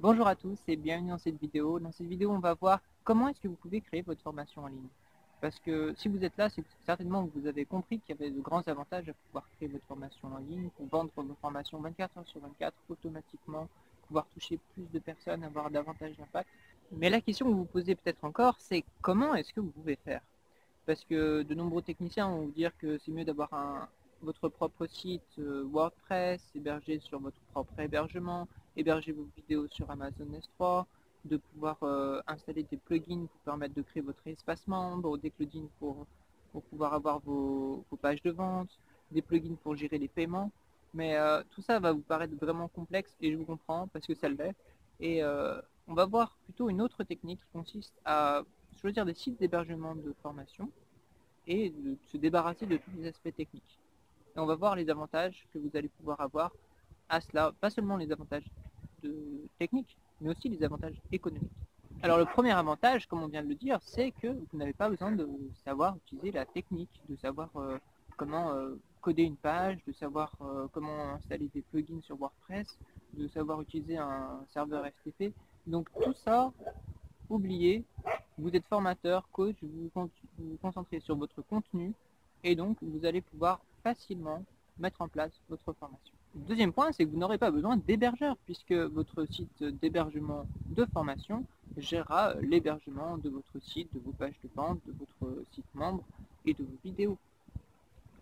Bonjour à tous et bienvenue dans cette vidéo. Dans cette vidéo, on va voir comment est-ce que vous pouvez créer votre formation en ligne. Parce que si vous êtes là, c'est que certainement que vous avez compris qu'il y avait de grands avantages à pouvoir créer votre formation en ligne, pour vendre vos formations 24 heures sur 24 automatiquement, pouvoir toucher plus de personnes, avoir davantage d'impact. Mais la question que vous vous posez peut-être encore, c'est comment est-ce que vous pouvez faire? Parce que de nombreux techniciens vont vous dire que c'est mieux d'avoir votre propre site WordPress, hébergé sur votre propre hébergement, héberger vos vidéos sur Amazon S3, de pouvoir installer des plugins pour permettre de créer votre espace membre, des plugins pour pouvoir avoir vos pages de vente, des plugins pour gérer les paiements. Mais tout ça va vous paraître vraiment complexe et je vous comprends parce que ça l'est. Et on va voir plutôt une autre technique qui consiste à choisir des sites d'hébergement de formation et de se débarrasser de tous les aspects techniques. Et on va voir les avantages que vous allez pouvoir avoir à cela, pas seulement les avantages techniques, mais aussi les avantages économiques. Alors le premier avantage, comme on vient de le dire, c'est que vous n'avez pas besoin de savoir utiliser la technique, de savoir comment coder une page, de savoir comment installer des plugins sur WordPress, de savoir utiliser un serveur FTP. Donc tout ça, oubliez, vous êtes formateur, coach, vous concentrez sur votre contenu et donc vous allez pouvoir facilement mettre en place votre formation. Le deuxième point, c'est que vous n'aurez pas besoin d'hébergeur puisque votre site d'hébergement de formation gérera l'hébergement de votre site, de vos pages de vente, de votre site membre et de vos vidéos.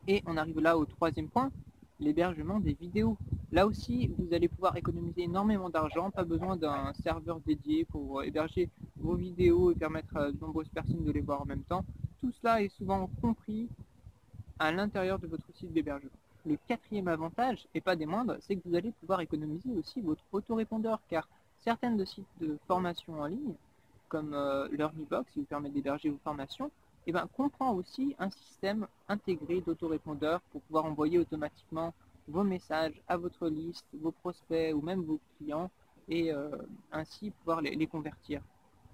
Et on arrive là au troisième point, l'hébergement des vidéos. Là aussi, vous allez pouvoir économiser énormément d'argent, pas besoin d'un serveur dédié pour héberger vos vidéos et permettre à de nombreuses personnes de les voir en même temps. Tout cela est souvent compris à l'intérieur de votre site d'hébergement. Le quatrième avantage, et pas des moindres, c'est que vous allez pouvoir économiser aussi votre autorépondeur, car certains de sites de formation en ligne, comme LearnyBox, qui vous permet d'héberger vos formations, comprend aussi un système intégré d'autorépondeur pour pouvoir envoyer automatiquement vos messages à votre liste, vos prospects ou même vos clients, et ainsi pouvoir les convertir.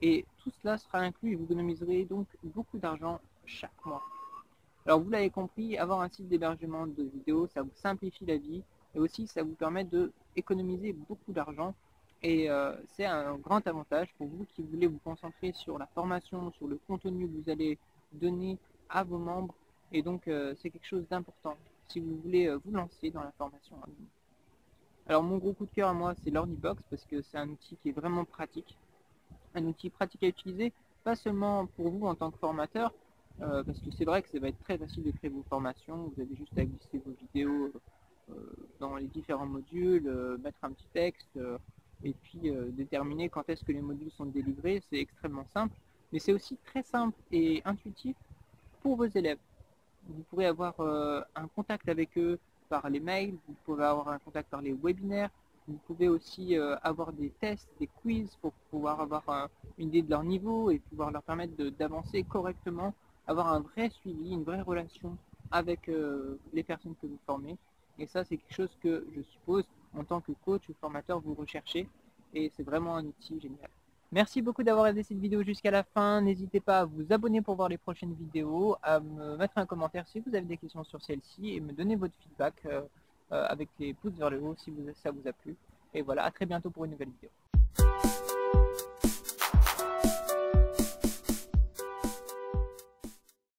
Et tout cela sera inclus et vous économiserez donc beaucoup d'argent chaque mois. Alors vous l'avez compris, avoir un site d'hébergement de vidéos, ça vous simplifie la vie et aussi ça vous permet d'économiser beaucoup d'argent et c'est un grand avantage pour vous qui voulez vous concentrer sur la formation, sur le contenu que vous allez donner à vos membres et donc c'est quelque chose d'important si vous voulez vous lancer dans la formation en ligne. Alors mon gros coup de cœur à moi c'est LearnyBox parce que c'est un outil qui est vraiment pratique, un outil pratique à utiliser, pas seulement pour vous en tant que formateur, parce que c'est vrai que ça va être très facile de créer vos formations, vous avez juste à glisser vos vidéos dans les différents modules, mettre un petit texte, et puis déterminer quand est-ce que les modules sont délivrés, c'est extrêmement simple, mais c'est aussi très simple et intuitif pour vos élèves. Vous pourrez avoir un contact avec eux par les mails, vous pouvez avoir un contact par les webinaires, vous pouvez aussi avoir des tests, des quiz pour pouvoir avoir une idée de leur niveau et pouvoir leur permettre d'avancer correctement, avoir un vrai suivi, une vraie relation avec les personnes que vous formez. Et ça, c'est quelque chose que je suppose, en tant que coach ou formateur, vous recherchez. Et c'est vraiment un outil génial. Merci beaucoup d'avoir regardé cette vidéo jusqu'à la fin. N'hésitez pas à vous abonner pour voir les prochaines vidéos, à me mettre un commentaire si vous avez des questions sur celle-ci et me donner votre feedback avec les pouces vers le haut si ça vous a plu. Et voilà, à très bientôt pour une nouvelle vidéo.